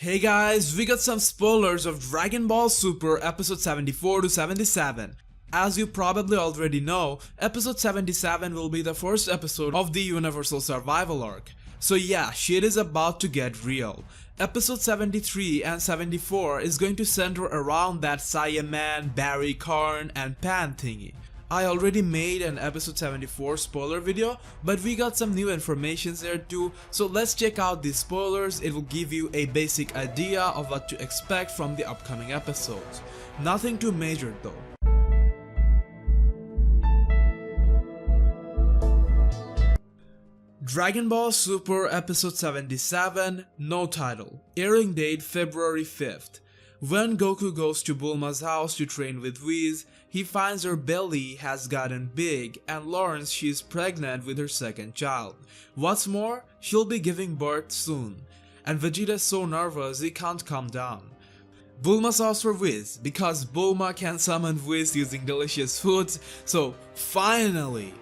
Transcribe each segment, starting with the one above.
Hey guys, we got some spoilers of Dragon Ball Super episode 74 to 77. As you probably already know, episode 77 will be the first episode of the Universal Survival arc. So yeah, shit is about to get real. Episode 73 and 74 is going to center around that Saiyaman, Barry, Karn and Pan thingy. I already made an episode 74 spoiler video, but we got some new information there too, so let's check out these spoilers. It will give you a basic idea of what to expect from the upcoming episodes. Nothing too major though. Dragon Ball Super episode 77, no title, airing date February 5th. When Goku goes to Bulma's house to train with Whis, he finds her belly has gotten big and learns she is pregnant with her second child. What's more, she'll be giving birth soon, and Vegeta is so nervous he can't calm down. Bulma asks for Whis because Bulma can summon Whis using delicious foods, so finally,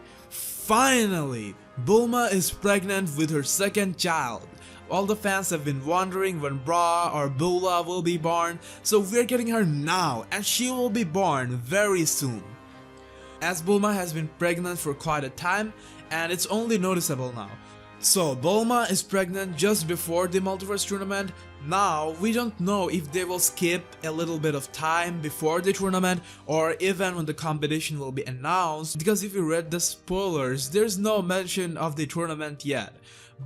Bulma is pregnant with her second child. All the fans have been wondering when Bra or Bulla will be born, so we're getting her now and she will be born very soon. As Bulma has been pregnant for quite a time and it's only noticeable now. So Bulma is pregnant just before the multiverse tournament. Now we don't know if they will skip a little bit of time before the tournament or even when the competition will be announced, because if you read the spoilers there's no mention of the tournament yet.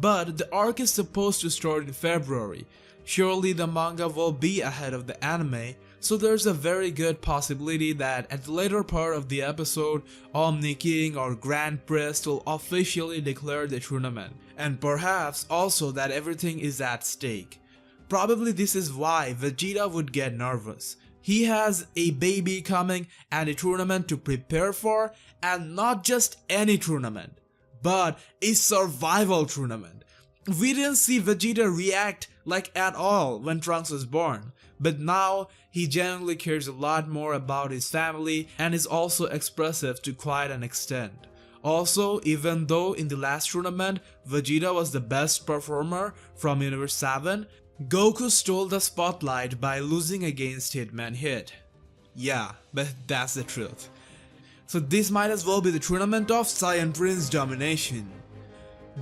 But the arc is supposed to start in February. Surely the manga will be ahead of the anime, so there's a very good possibility that at the later part of the episode, Omni King or Grand Priest will officially declare the tournament, and perhaps also that everything is at stake. Probably this is why Vegeta would get nervous. He has a baby coming and a tournament to prepare for, and not just any tournament, but a survival tournament. We didn't see Vegeta react like at all when Trunks was born, but now he genuinely cares a lot more about his family and is also expressive to quite an extent. Also, even though in the last tournament Vegeta was the best performer from Universe 7, Goku stole the spotlight by losing against Hitman Hit. Yeah, but that's the truth. So this might as well be the tournament of Saiyan Prince domination.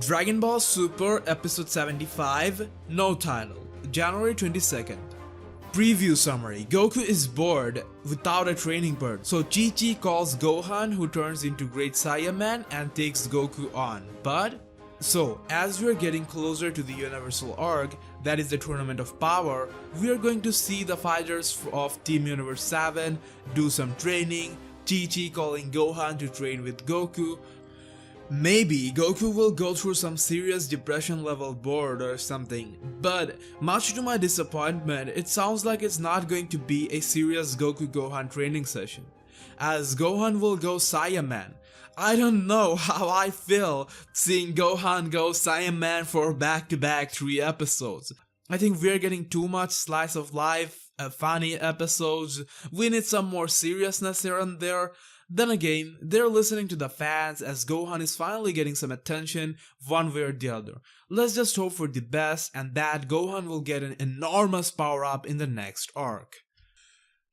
Dragon Ball Super episode 75, no title, January 22nd. Preview summary: Goku is bored without a training partner, so Chi-Chi calls Gohan, who turns into Great Saiyaman and takes Goku on. So as we are getting closer to the Universal arc, that is the Tournament of Power, we are going to see the fighters of Team Universe 7 do some training, Chi-Chi calling Gohan to train with Goku. Maybe Goku will go through some serious depression level board or something, but much to my disappointment, it sounds like it's not going to be a serious Goku-Gohan training session, as Gohan will go Saiyaman. I don't know how I feel seeing Gohan go Saiyaman for back-to-back 3 episodes. I think we're getting too much slice of life, funny episodes. We need some more seriousness here and there. Then again, they're listening to the fans as Gohan is finally getting some attention one way or the other. Let's just hope for the best and that Gohan will get an enormous power up in the next arc.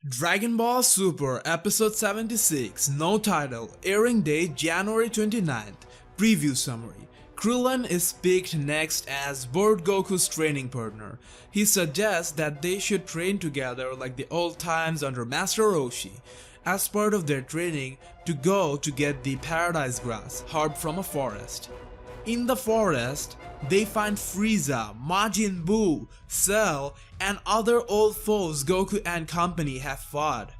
Dragon Ball Super episode 76, no title, airing date January 29th. Preview summary: Krillin is picked next as Bird Goku's training partner. He suggests that they should train together like the old times under Master Roshi, as part of their training to go to get the Paradise Grass harvested from a forest. In the forest, they find Frieza, Majin Buu, Cell, and other old foes Goku and company have fought.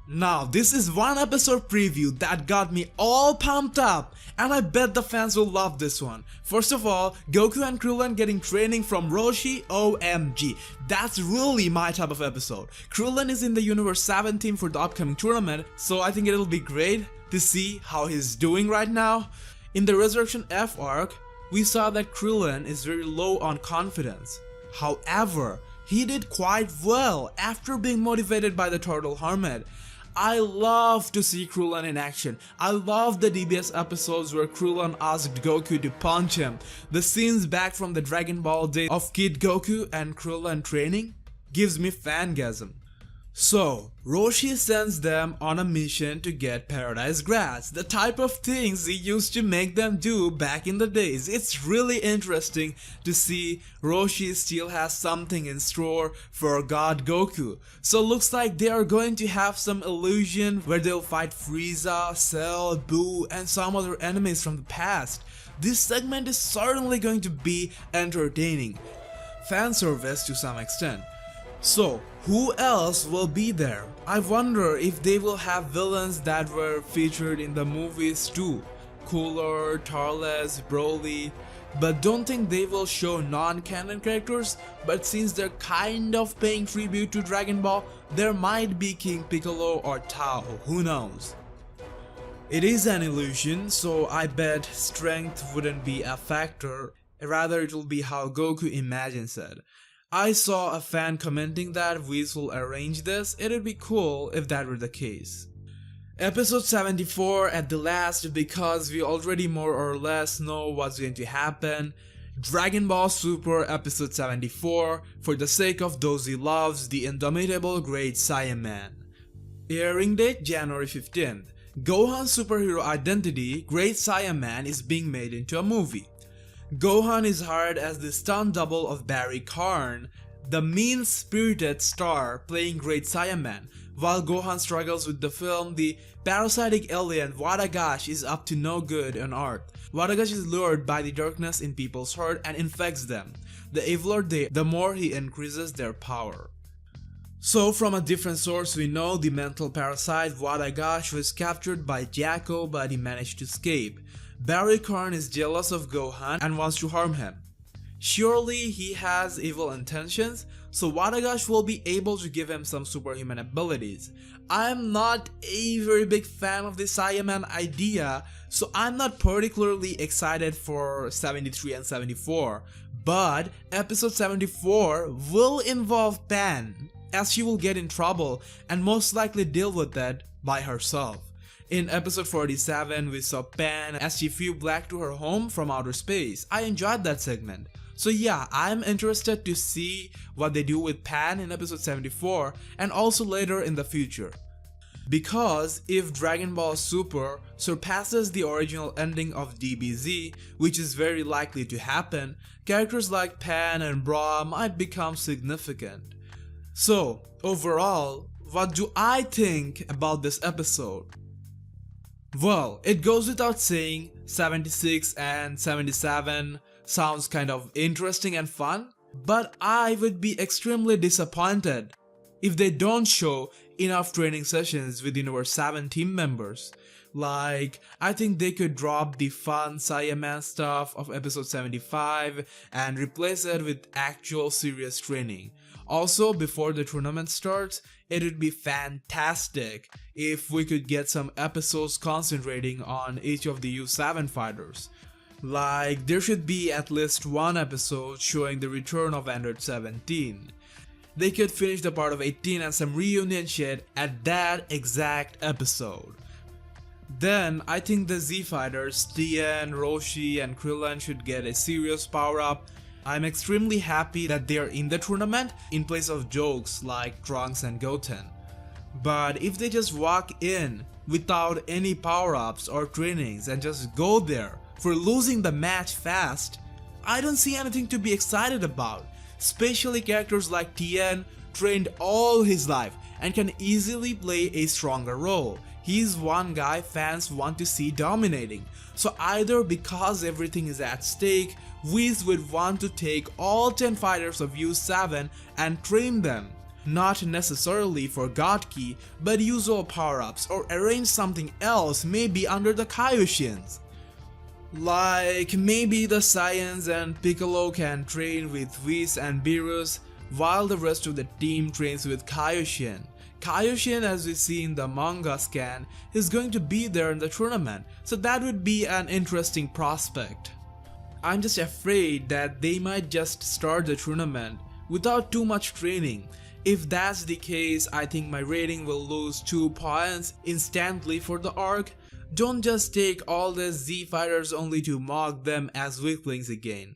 Now this is one episode preview that got me all pumped up, and I bet the fans will love this one. First of all, Goku and Krillin getting training from Roshi, OMG, that's really my type of episode. Krillin is in the Universe 7 team for the upcoming tournament, so I think it'll be great to see how he's doing right now. In the Resurrection F arc, we saw that Krillin is very low on confidence. However, he did quite well after being motivated by the Turtle Hermit. I love to see Krillin in action. I love the DBS episodes where Krillin asked Goku to punch him. The scenes back from the Dragon Ball days of Kid Goku and Krillin training gives me fangasm. So, Roshi sends them on a mission to get paradise grass, the type of things he used to make them do back in the days. It's really interesting to see Roshi still has something in store for God Goku. So looks like they are going to have some illusion where they'll fight Frieza, Cell, Boo and some other enemies from the past. This segment is certainly going to be entertaining. Fan service to some extent. So, who else will be there? I wonder if they will have villains that were featured in the movies too. Cooler, Tarles, Broly. But don't think they will show non-canon characters, but since they're kind of paying tribute to Dragon Ball, there might be King Piccolo or Tao, who knows. It is an illusion, so I bet strength wouldn't be a factor, rather it will be how Goku imagines it. I saw a fan commenting that Whis will arrange this. It'd be cool if that were the case. Episode 74 at the last, because we already more or less know what's going to happen. Dragon Ball Super episode 74, for the sake of those he loves, the indomitable Great Saiyaman. Airing date January 15th. Gohan's superhero identity, Great Saiyaman, is being made into a movie. Gohan is hired as the stunt double of Barry Karn, the mean-spirited star playing Great Saiyaman. While Gohan struggles with the film, the parasitic alien Wadagash is up to no good on Earth. Wadagash is lured by the darkness in people's heart and infects them. The eviler they, the more he increases their power. So from a different source we know the mental parasite Wadagash was captured by Jacko, but he managed to escape. Barry Karn is jealous of Gohan and wants to harm him. Surely he has evil intentions, so Wadagash will be able to give him some superhuman abilities. I am not a very big fan of the Saiyaman idea, so I'm not particularly excited for 73 and 74. But episode 74 will involve Pan, as she will get in trouble and most likely deal with that by herself. In episode 47, we saw Pan as she flew back to her home from outer space. I enjoyed that segment. So yeah, I'm interested to see what they do with Pan in episode 74 and also later in the future. Because if Dragon Ball Super surpasses the original ending of DBZ, which is very likely to happen, characters like Pan and Bra might become significant. So, overall, what do I think about this episode? Well, it goes without saying, 76 and 77 sounds kind of interesting and fun, but I would be extremely disappointed if they don't show enough training sessions within our 7 team members. Like, I think they could drop the fun Saiyaman stuff of episode 75 and replace it with actual serious training. Also, before the tournament starts, it would be fantastic if we could get some episodes concentrating on each of the U7 fighters. Like, there should be at least one episode showing the return of Android 17. They could finish the part of 18 and some reunion shit at that exact episode. Then, I think the Z fighters, Tien, Roshi and Krillin should get a serious power up. I'm extremely happy that they are in the tournament in place of jokes like Trunks and Goten. But if they just walk in without any power-ups or trainings and just go there for losing the match fast, I don't see anything to be excited about. Especially characters like Tien trained all his life and can easily play a stronger role. He's one guy fans want to see dominating. So either because everything is at stake, Whis would want to take all 10 fighters of U7 and train them. Not necessarily for God Ki, but usual power-ups or arrange something else maybe under the Kaioshins. Like maybe the Saiyans and Piccolo can train with Whis and Beerus while the rest of the team trains with Kaioshin. Kaioshin, as we see in the manga scan, is going to be there in the tournament, so that would be an interesting prospect. I'm just afraid that they might just start the tournament without too much training. If that's the case, I think my rating will lose 2 points instantly for the arc. Don't just take all the Z fighters only to mock them as weaklings again.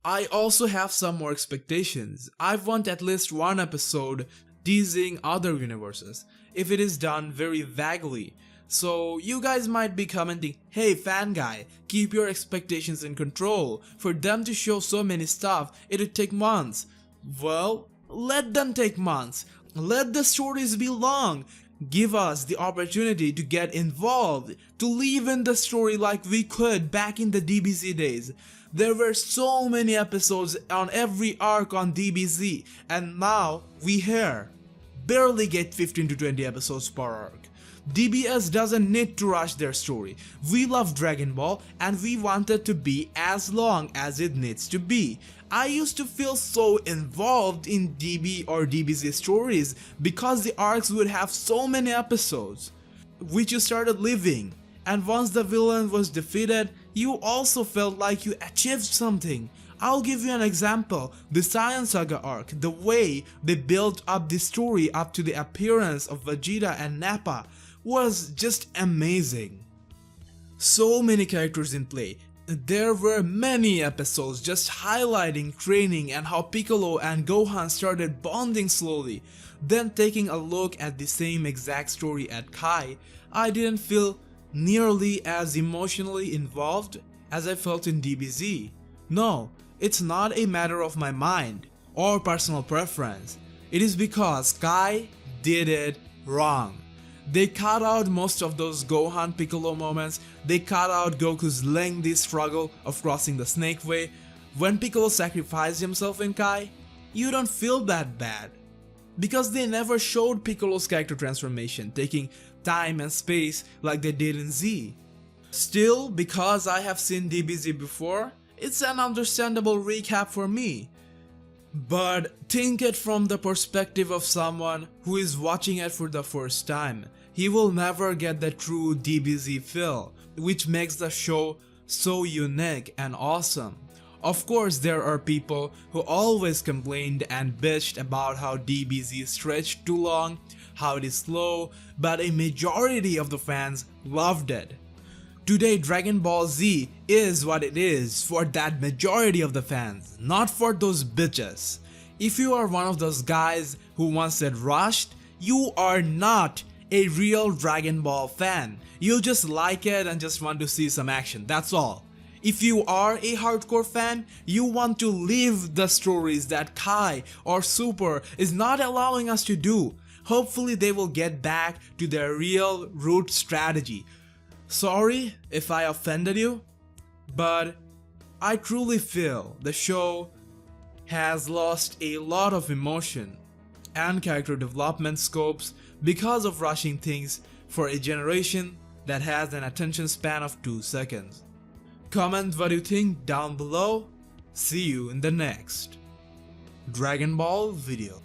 I also have some more expectations. I want at least one episode teasing other universes, if it is done very vaguely. So you guys might be commenting, hey fan guy, keep your expectations in control. For them to show so many stuff, it would take months. Well, let them take months. Let the stories be long. Give us the opportunity to get involved, to live in the story like we could back in the DBZ days. There were so many episodes on every arc on DBZ, and now we here barely get 15 to 20 episodes per arc. DBS doesn't need to rush their story. We love Dragon Ball and we want it to be as long as it needs to be. I used to feel so involved in DB or DBZ stories because the arcs would have so many episodes, which you started living, and once the villain was defeated, you also felt like you achieved something. I'll give you an example, the Saiyan Saga arc, the way they built up the story up to the appearance of Vegeta and Nappa was just amazing. So many characters in play. There were many episodes just highlighting training and how Piccolo and Gohan started bonding slowly. Then taking a look at the same exact story at Kai, I didn't feel nearly as emotionally involved as I felt in DBZ. No, it's not a matter of my mind or personal preference. It is because Kai did it wrong. They cut out most of those Gohan Piccolo moments. They cut out Goku's lengthy struggle of crossing the Snake Way. When Piccolo sacrificed himself in Kai, you don't feel that bad, because they never showed Piccolo's character transformation taking time and space like they did in Z. Still, because I have seen DBZ before, it's an understandable recap for me. But think it from the perspective of someone who is watching it for the first time. He will never get the true DBZ feel, which makes the show so unique and awesome. Of course, there are people who always complained and bitched about how DBZ stretched too long, how it is slow, but a majority of the fans loved it. Today, Dragon Ball Z is what it is for that majority of the fans, not for those bitches. If you are one of those guys who wants it rushed, you are not a real Dragon Ball fan. You just like it and just want to see some action, that's all. If you are a hardcore fan, you want to live the stories that Kai or Super is not allowing us to do. Hopefully they will get back to their real root strategy. Sorry if I offended you, but I truly feel the show has lost a lot of emotion and character development scopes because of rushing things for a generation that has an attention span of 2 seconds. Comment what you think down below. See you in the next Dragon Ball video.